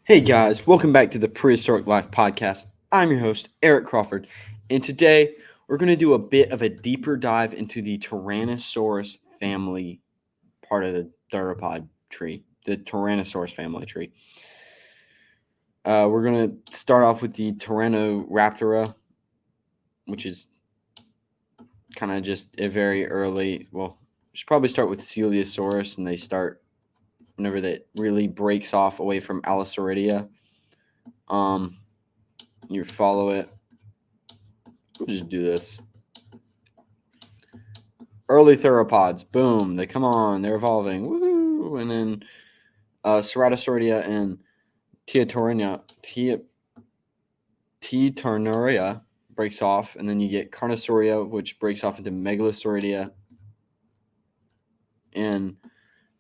Hey guys, welcome back to the Prehistoric Life Podcast. I'm your host, Eric Crawford, and today we're going to do a bit of a deeper dive into the Tyrannosaurus family part of the theropod tree, the Tyrannosaurus family tree. We're going to start off with the Tyrannoraptora, which is kind of just a very early, we should probably start with Coelosaurus, and they start whenever that really breaks off away from Allosauridia. You follow it. We'll just do this. Early theropods, boom, they come on, they're evolving, woohoo! And then Ceratosauridia and Titanorania breaks off, and then you get Carnosauria, which breaks off into Megalosauridia, and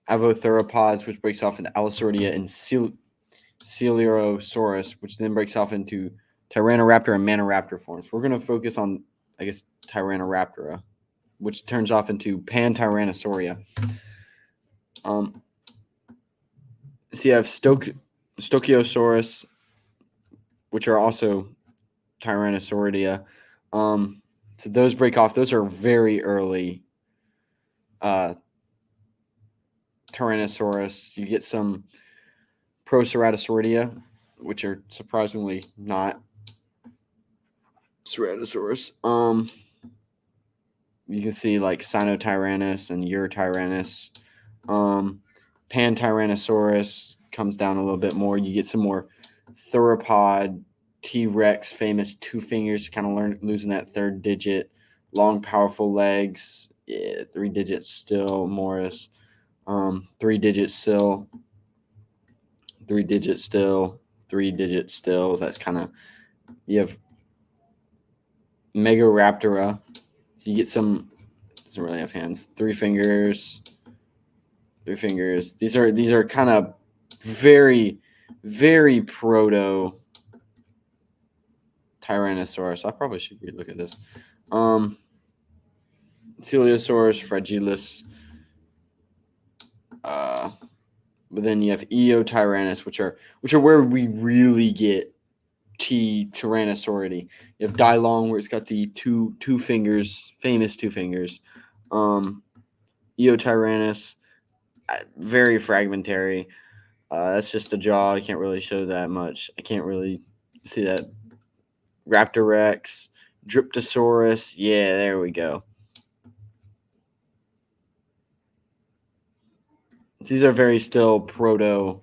Avotheropods, which breaks off into Allosauridia, and Coelurosaurus, which then breaks off into Tyrannoraptor and Maniraptor forms. We're going to focus on, Tyrannoraptora, which turns off into Pantyrannosauria. So you have Stokiosaurus, which are also Tyrannosauridia. So those break off. Those are very early Tyrannosaurus. You get some Proceratosauridia, which are surprisingly not Ceratosaurus. You can see like Sinotyrannus and Urotyrannus. Pantyrannosaurus comes down a little bit more. You get some more theropod, T-Rex, famous two fingers, kind of losing that third digit. Long, powerful legs. Yeah, 3 digits still, Morris. 3 digits still. 3 digits still. 3 digits still. That's kind of, you have Megaraptora. So you get some, doesn't really have hands. 3 fingers. 3 fingers. These are kind of very, very proto Tyrannosaurus. I probably should look at this. Coelosaurus fragilis. But then you have Eotyrannus, which are where we really get Tyrannosauridae. You have Dilong, where it's got the two fingers, famous 2 fingers. Eotyrannus, very fragmentary. That's just a jaw. I can't really show that much. I can't really see that. Raptorex, Dryptosaurus. Yeah, there we go. These are very still proto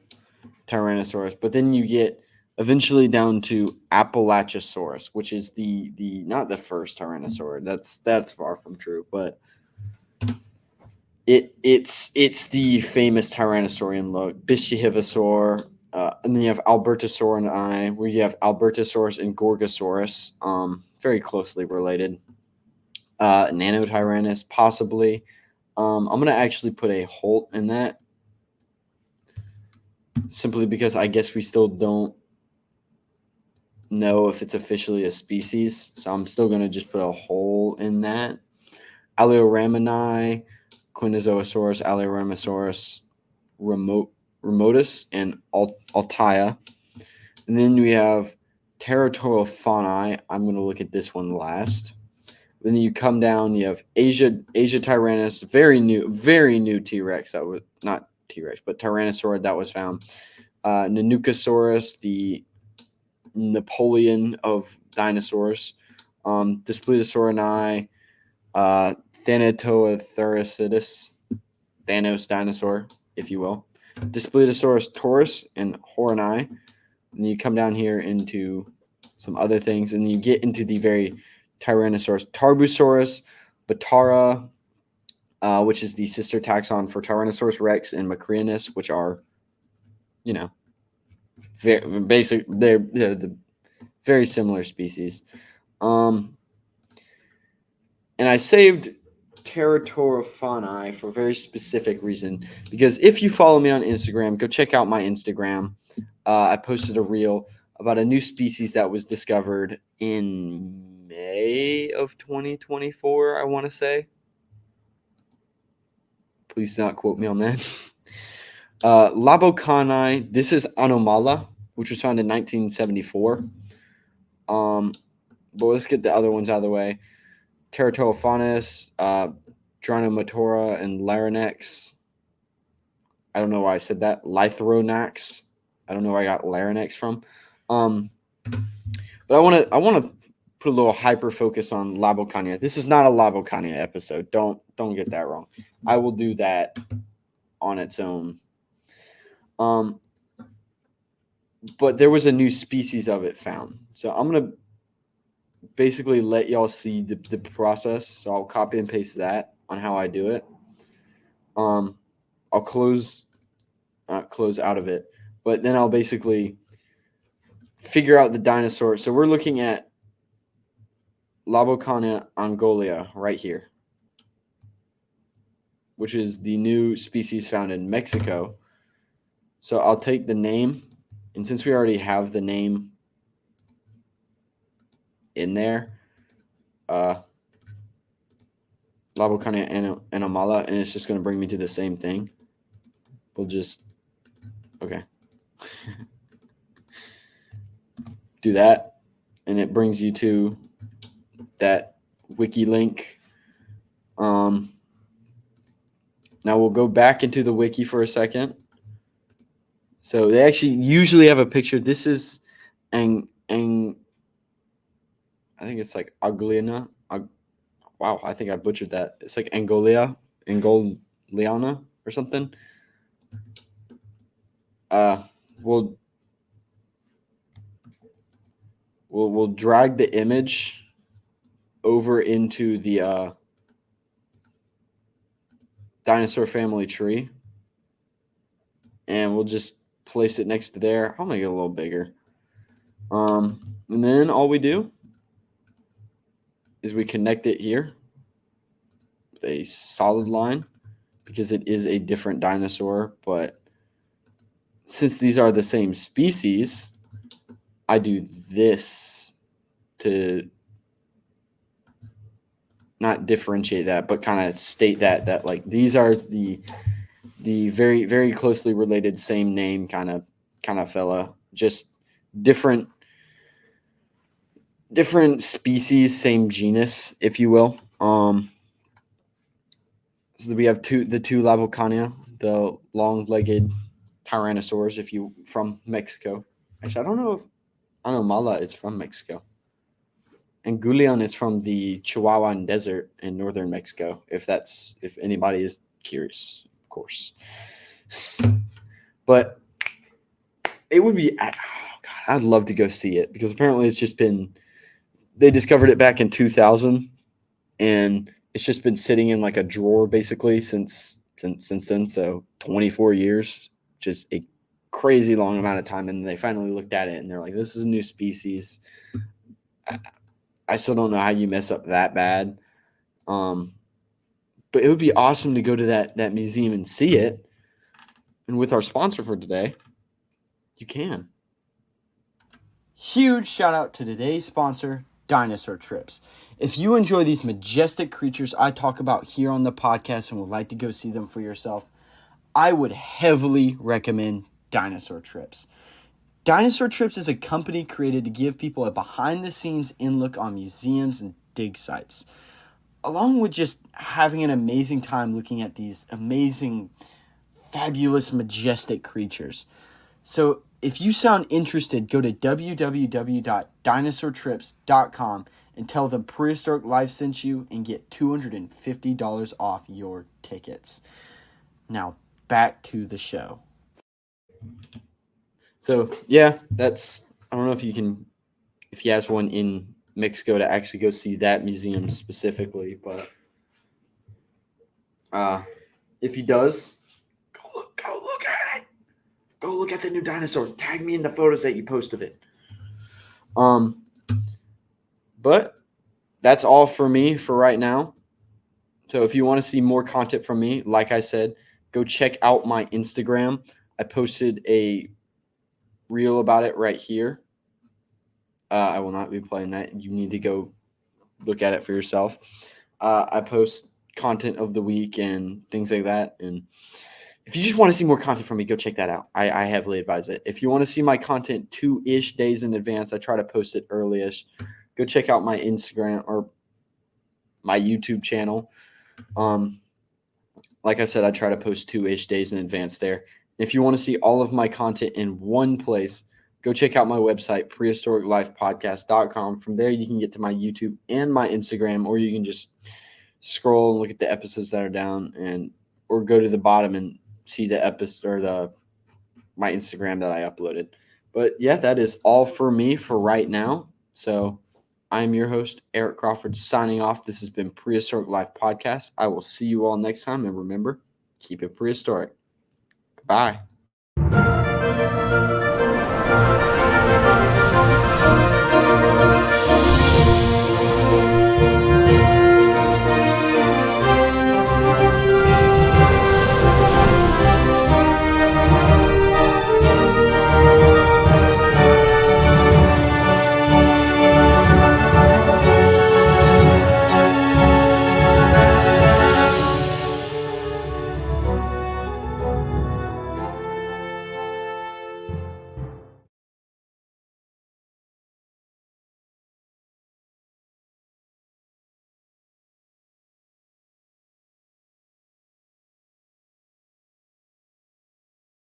Tyrannosaurus, but then you get eventually down to Appalachosaurus, which is the not the first Tyrannosaurid. That's far from true, but it's the famous Tyrannosaurian look. Bistyhivosaur, and then you have Albertosauri, where you have Albertosaurus and Gorgosaurus, very closely related. Nanotyrannus, possibly. I'm gonna actually put a halt in that, simply because I guess we still don't know if it's officially a species, so I'm still gonna just put a hole in that. Aleoramini, Quinozoasaurus, Aleoramasaurus, remotus, and Altaia. And then we have Teratorophani. I'm going to look at this one last. Then you come down, you have Asia Tyrannus, very new T-Rex. That was not T-Rex, but Tyrannosaurid that was found. Nanucosaurus, the Napoleon of dinosaurs. Diplodocaurini, Thanatothericidus, Thanos dinosaur, if you will. Diplodocus taurus and Horni. And you come down here into some other things, and you get into the very Tyrannosaurus. Tarbosaurus, Batara, which is the sister taxon for Tyrannosaurus rex and Macrinus, which are, very basic. They're the very similar species. And I saved Teratorophani for a very specific reason, because if you follow me on Instagram, go check out my Instagram. I posted a reel about a new species that was discovered in May of 2024, I want to say. Please do not quote me on that. Labocani, this is Anomala, which was found in 1974. But let's get the other ones out of the way. Teratophanes, Drinomatora, and Larynx. I don't know why I said that. Lythronax. I don't know where I got Larynx from. But I want to put a little hyper focus on Labocania. This is not a Labocania episode. Don't get that wrong. I will do that on its own. But there was a new species of it found. So I'm going to basically let y'all see the process. So I'll copy and paste that on how I do it. I'll close out of it, but then I'll basically figure out the dinosaur. So we're looking at Labocania angolia right here, which is the new species found in Mexico. So I'll take the name, and since we already have the name in there, Labocania anomala, and it's just going to bring me to the same thing. We'll just, okay. Do that, and it brings you to that wiki link. Now we'll go back into the wiki for a second. So they actually usually have a picture. This is I think it's like Agliana. Wow, I think I butchered that. It's like Angoliana or something. We'll drag the image over into the dinosaur family tree, and we'll just place it next to there. I'll make it a little bigger. And then all we do is we connect it here with a solid line because it is a different dinosaur, but since these are the same species, I do this to not differentiate that, but kind of state that like these are the very, very closely related, same name kind of fella, just different species, same genus, if you will. So we have the two Labocania, the long-legged Tyrannosaurs, from Mexico. Actually, I don't know if Anomala is from Mexico. And Gulian is from the Chihuahuan Desert in northern Mexico, if anybody is curious, of course. But it would be, God, I'd love to go see it because apparently they discovered it back in 2000, and it's just been sitting in like a drawer basically since then. So 24 years, which is a crazy long amount of time. And they finally looked at it and they're like, this is a new species. I still don't know how you mess up that bad. But it would be awesome to go to that museum and see it. And with our sponsor for today, you can. Huge shout out to today's sponsor, Dinosaur Trips. If you enjoy these majestic creatures I talk about here on the podcast and would like to go see them for yourself, I would heavily recommend Dinosaur Trips. Dinosaur Trips is a company created to give people a behind-the-scenes in-look on museums and dig sites, along with just having an amazing time looking at these amazing, fabulous, majestic creatures. So if you sound interested, go to www.dinosaurtrips.com and tell them Prehistoric Life sent you and get $250 off your tickets. Now, back to the show. So, yeah, I don't know if he has one in Mexico to actually go see that museum specifically, but if he does, go look at it. Go look at the new dinosaur. Tag me in the photos that you post of it. But that's all for me for right now. So if you want to see more content from me, like I said, go check out my Instagram. I posted a reel about it right here. I will not be playing that. You need to go look at it for yourself. I post content of the week and things like that. And if you just want to see more content from me, go check that out. I heavily advise it. If you want to see my content 2-ish days in advance, I try to post it early-ish. Go check out my Instagram or my YouTube channel. Like I said, I try to post 2-ish days in advance there. If you want to see all of my content in one place, go check out my website, prehistoriclifepodcast.com. From there, you can get to my YouTube and my Instagram, or you can just scroll and look at the episodes that are down, or go to the bottom and see the episode or my Instagram that I uploaded. But yeah, that is all for me for right now. So I'm your host, Eric Crawford, signing off. This has been Prehistoric Life Podcast. I will see you all next time, and remember, keep it prehistoric. Bye.